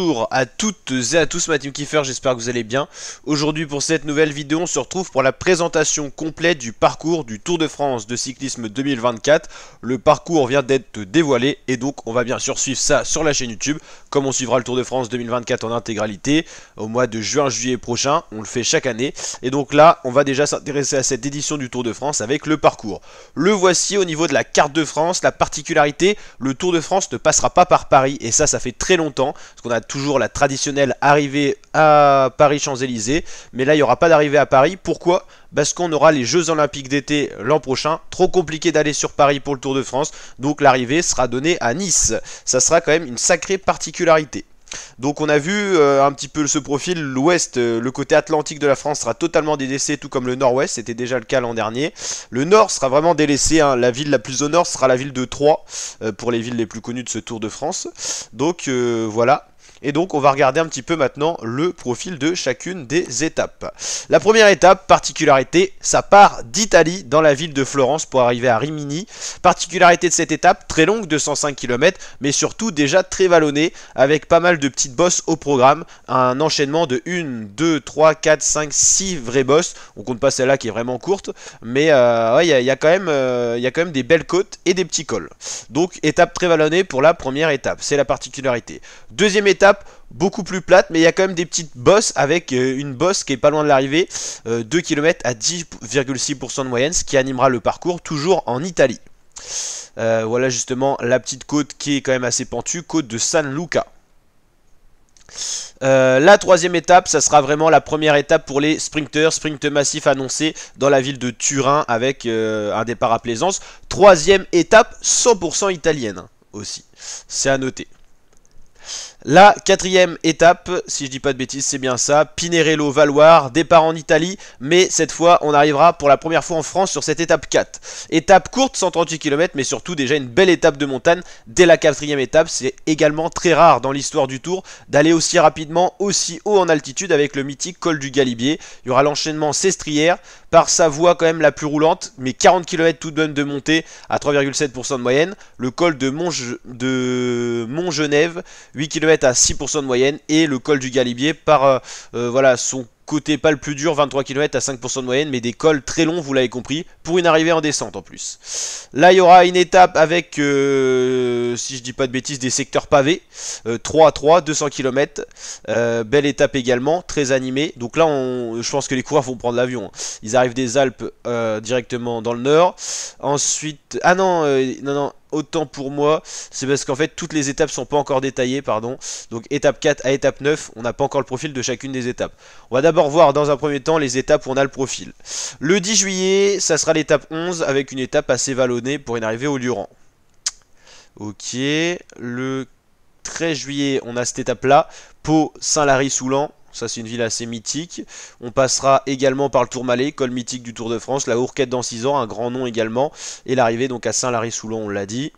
Bonjour à toutes et à tous, ma team Kiefer, j'espère que vous allez bien. Aujourd'hui pour cette nouvelle vidéo, on se retrouve pour la présentation complète du parcours du Tour de France de cyclisme 2024. Le parcours vient d'être dévoilé et donc on va bien sûr suivre ça sur la chaîne YouTube, comme on suivra le Tour de France 2024 en intégralité au mois de juin-juillet prochain. On le fait chaque année et donc là on va déjà s'intéresser à cette édition du Tour de France avec le parcours. Le voici au niveau de la carte de France. La particularité, le Tour de France ne passera pas par Paris et ça fait très longtemps. Parce qu'on a toujours la traditionnelle arrivée à Paris-Champs-Élysées. Mais là, il n'y aura pas d'arrivée à Paris. Pourquoi? Parce qu'on aura les Jeux Olympiques d'été l'an prochain. Trop compliqué d'aller sur Paris pour le Tour de France. Donc l'arrivée sera donnée à Nice. Ça sera quand même une sacrée particularité. Donc on a vu un petit peu ce profil, l'ouest, le côté atlantique de la France sera totalement délaissé, tout comme le nord-ouest, c'était déjà le cas l'an dernier. Le nord sera vraiment délaissé, hein. La ville la plus au nord sera la ville de Troyes, pour les villes les plus connues de ce Tour de France. Donc voilà. Et donc on va regarder un petit peu maintenant le profil de chacune des étapes. La première étape, particularité, ça part d'Italie dans la ville de Florence pour arriver à Rimini. Particularité de cette étape, très longue, 205 km, mais surtout déjà très vallonnée, avec pas mal de petites bosses au programme. Un enchaînement de 1, 2, 3, 4, 5, 6 vraies bosses. On compte pas celle-là qui est vraiment courte, mais ouais, il y a quand même des belles côtes et des petits cols. Donc étape très vallonnée pour la première étape, c'est la particularité. Deuxième étape, beaucoup plus plate, mais il y a quand même des petites bosses avec une bosse qui est pas loin de l'arrivée, 2 km à 10,6% de moyenne, ce qui animera le parcours toujours en Italie. Voilà justement la petite côte qui est quand même assez pentue, côte de San Luca. La troisième étape, ça sera vraiment la première étape pour les sprinters, sprint massif annoncé dans la ville de Turin avec un départ à Plaisance. Troisième étape 100% italienne aussi, c'est à noter. La quatrième étape, si je dis pas de bêtises, c'est bien ça, Pinerello-Valloire, départ en Italie, mais cette fois on arrivera pour la première fois en France sur cette étape 4. Étape courte, 138 km, mais surtout déjà une belle étape de montagne dès la quatrième étape. C'est également très rare dans l'histoire du Tour d'aller aussi rapidement, aussi haut en altitude avec le mythique col du Galibier. Il y aura l'enchaînement Sestrières, par sa voie quand même la plus roulante, mais 40 km tout de même de montée à 3,7% de moyenne. Le col de Montgenèvre, 8 km à 6% de moyenne, et le col du Galibier par voilà, son côté pas le plus dur, 23 km à 5% de moyenne, mais des cols très longs, vous l'avez compris, pour une arrivée en descente en plus. Là il y aura une étape avec, si je dis pas de bêtises, des secteurs pavés, 3 à 3, 200 km, belle étape également, très animée. Donc là je pense que les coureurs vont prendre l'avion, hein. Ils arrivent des Alpes directement dans le nord. Ensuite, ah non, non, autant pour moi, c'est parce qu'en fait toutes les étapes sont pas encore détaillées, pardon. Donc étape 4 à étape 9, on n'a pas encore le profil de chacune des étapes. On va d'abord voir dans un premier temps les étapes où on a le profil. Le 10 juillet, ça sera l'étape 11 avec une étape assez vallonnée pour une arrivée au Luran. Ok, le 13 juillet, on a cette étape là, Pau-Saint-Lary-Soulan. Ça c'est une ville assez mythique. On passera également par le Tourmalet, col mythique du Tour de France. La Hourquette dans 6 ans, un grand nom également. Et l'arrivée donc à Saint-Lary-Soulan, on l'a dit.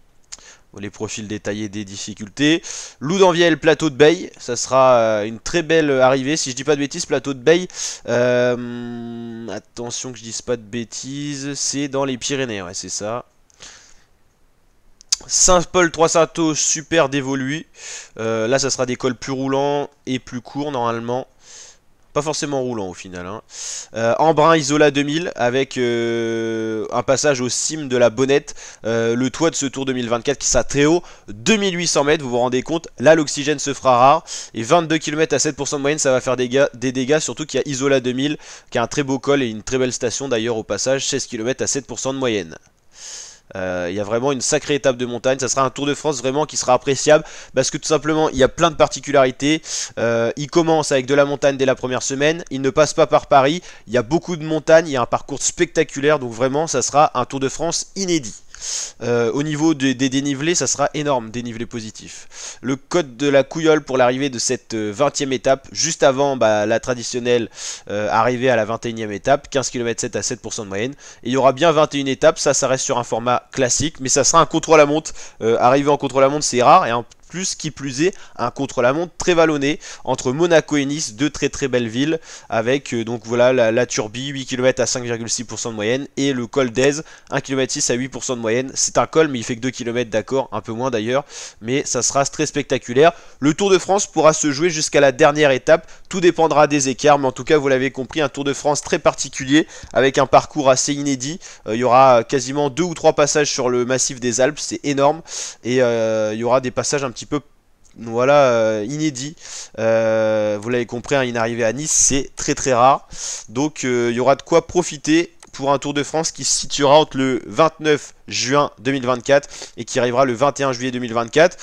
Les profils détaillés des difficultés. Loudanvielle, plateau de Beille. Ça sera une très belle arrivée. Si je dis pas de bêtises, plateau de Beille. Attention que je dise pas de bêtises. C'est dans les Pyrénées, ouais c'est ça. Saint-Paul-Trois-Saintos, super dévolu. Là, ça sera des cols plus roulants et plus courts normalement. Pas forcément roulant au final, hein. Embrun Isola 2000 avec un passage au cime de la Bonnette, le toit de ce Tour 2024 qui sera très haut, 2800 mètres, vous vous rendez compte. Là l'oxygène se fera rare et 22 km à 7% de moyenne, ça va faire des dégâts, surtout qu'il y a Isola 2000 qui a un très beau col et une très belle station d'ailleurs au passage, 16 km à 7% de moyenne. Il y a vraiment une sacrée étape de montagne. Ça sera un Tour de France vraiment qui sera appréciable parce que tout simplement il y a plein de particularités. Il commence avec de la montagne dès la première semaine, il ne passe pas par Paris, il y a beaucoup de montagnes, il y a un parcours spectaculaire, donc vraiment ça sera un Tour de France inédit. Au niveau des dénivelés, ça sera énorme, dénivelé positif. Le code de la Couillole pour l'arrivée de cette 20e étape, juste avant la traditionnelle arrivée à la 21e étape, 15 km 7 à 7% de moyenne. Et il y aura bien 21 étapes, ça reste sur un format classique, mais ça sera un contre-la-montre. Arriver en contre-la-montre, c'est rare, et plus qui plus est un contre-la-montre très vallonné entre Monaco et Nice, deux très très belles villes, avec donc voilà la Turbie, 8 km à 5,6% de moyenne, et le col d'Aise, 1 km 6 à 8% de moyenne. C'est un col mais il fait que 2 km, d'accord, un peu moins d'ailleurs, mais ça sera très spectaculaire. Le Tour de France pourra se jouer jusqu'à la dernière étape, tout dépendra des écarts, mais en tout cas vous l'avez compris, un Tour de France très particulier, avec un parcours assez inédit. Il y aura quasiment 2 ou 3 passages sur le massif des Alpes, c'est énorme, et il y aura des passages un petit peu voilà, inédits. Vous l'avez compris, hein, une arrivée à Nice c'est très très rare, donc il y aura de quoi profiter pour un Tour de France qui se situera entre le 29 juin 2024 et qui arrivera le 21 juillet 2024.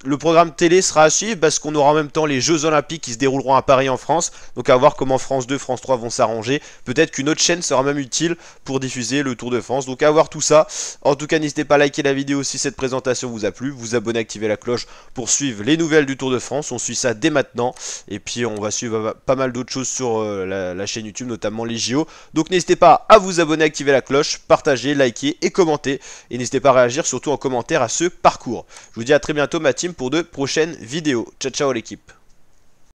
Le programme télé sera à suivre parce qu'on aura en même temps les Jeux Olympiques qui se dérouleront à Paris en France, donc à voir comment France 2, France 3 vont s'arranger. Peut-être qu'une autre chaîne sera même utile pour diffuser le Tour de France, donc à voir tout ça. En tout cas, n'hésitez pas à liker la vidéo si cette présentation vous a plu, vous abonner, activer la cloche pour suivre les nouvelles du Tour de France. On suit ça dès maintenant et puis on va suivre pas mal d'autres choses sur la chaîne YouTube, notamment les JO. Donc n'hésitez pas à vous abonner, activer la cloche, partager, liker et commenter. Et n'hésitez pas à réagir surtout en commentaire à ce parcours. Je vous dis à très bientôt ma team pour de prochaines vidéos. Ciao ciao l'équipe.